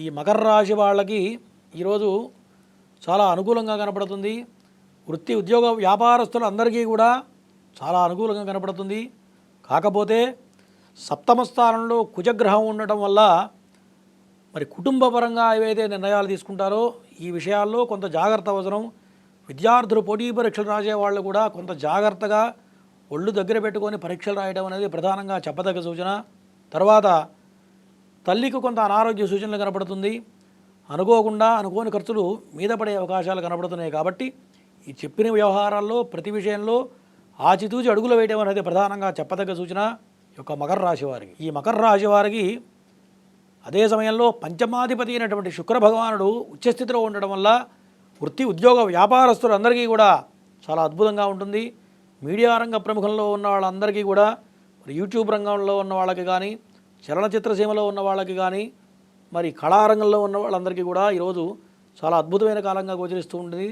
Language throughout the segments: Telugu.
ఈ మకర రాశి వాళ్ళకి ఈరోజు చాలా అనుకూలంగా కనపడుతుంది. వృత్తి ఉద్యోగ వ్యాపారస్తులు అందరికీ కూడా చాలా అనుకూలంగా కనపడుతుంది. కాకపోతే సప్తమ స్థానంలో కుజగ్రహం ఉండటం వల్ల మరి కుటుంబపరంగా ఏవైతే నిర్ణయాలు తీసుకుంటారో ఈ విషయాల్లో కొంత జాగ్రత్త అవసరం. విద్యార్థులు పోటీ పరీక్షలు రాసే వాళ్ళు కూడా కొంత జాగ్రత్తగా ఒళ్ళు దగ్గర పెట్టుకొని పరీక్షలు రాయడం అనేది ప్రధానంగా చెప్పదగ్గ సూచన. తర్వాత తల్లికి కొంత అనారోగ్య సూచనలు కనపడుతుంది. అనుకోకుండా అనుకోని ఖర్చులు మీద పడే అవకాశాలు కనపడుతున్నాయి. కాబట్టి ఈ చెప్పిన వ్యవహారాల్లో ప్రతి విషయంలో ఆచితూచి అడుగులు వేయడం అనేది ప్రధానంగా చెప్పదగ్గ సూచన యొక్క మకర రాశి వారికి. ఈ మకర రాశి వారికి అదే సమయంలో పంచమాధిపతి అయినటువంటి శుక్ర భగవానుడు ఉచ్చస్థితిలో ఉండడం వల్ల వృత్తి ఉద్యోగ వ్యాపారస్తులందరికీ కూడా చాలా అద్భుతంగా ఉంటుంది. మీడియా రంగ ప్రముఖంలో ఉన్న వాళ్ళందరికీ కూడా, మరి యూట్యూబ్ రంగంలో ఉన్న వాళ్ళకి కానీ, చలనచిత్ర సీమలో ఉన్న వాళ్ళకి కానీ, మరి కళారంగంలో ఉన్న వాళ్ళందరికీ కూడా ఈరోజు చాలా అద్భుతమైన కాలంగా గోచరిస్తూ ఉంటుంది.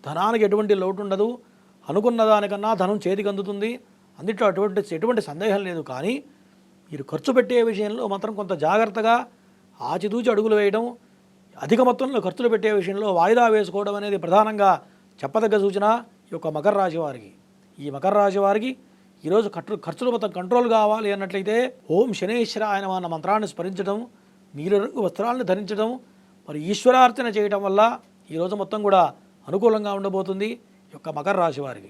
ధనానికి ఎటువంటి లోటు ఉండదు. అనుకున్న దానికన్నా ధనం చేతికి అందుతుంది. అందుట్లో ఎటువంటి సందేహం లేదు. కానీ మీరు ఖర్చు పెట్టే విషయంలో మాత్రం కొంత జాగ్రత్తగా ఆచితూచి అడుగులు వేయడం, అధిక మొత్తంలో ఖర్చులు పెట్టే విషయంలో వాయిదా వేసుకోవడం అనేది ప్రధానంగా చెప్పదగ్గ సూచన ఈ యొక్క మకర రాశి వారికి. ఈ మకర రాశి వారికి ఈరోజు ఖర్చులు మొత్తం కంట్రోల్ కావాలి అన్నట్లయితే ఓం శనేశ్వరాయ నమః అన్న మంత్రాన్ని స్మరించడం, నీలిరంగు వస్త్రాలను ధరించడం, మరి ఈశ్వరార్చన చేయడం వల్ల ఈరోజు మొత్తం కూడా అనుకూలంగా ఉండబోతుంది ఈ యొక్క మకర రాశి వారికి.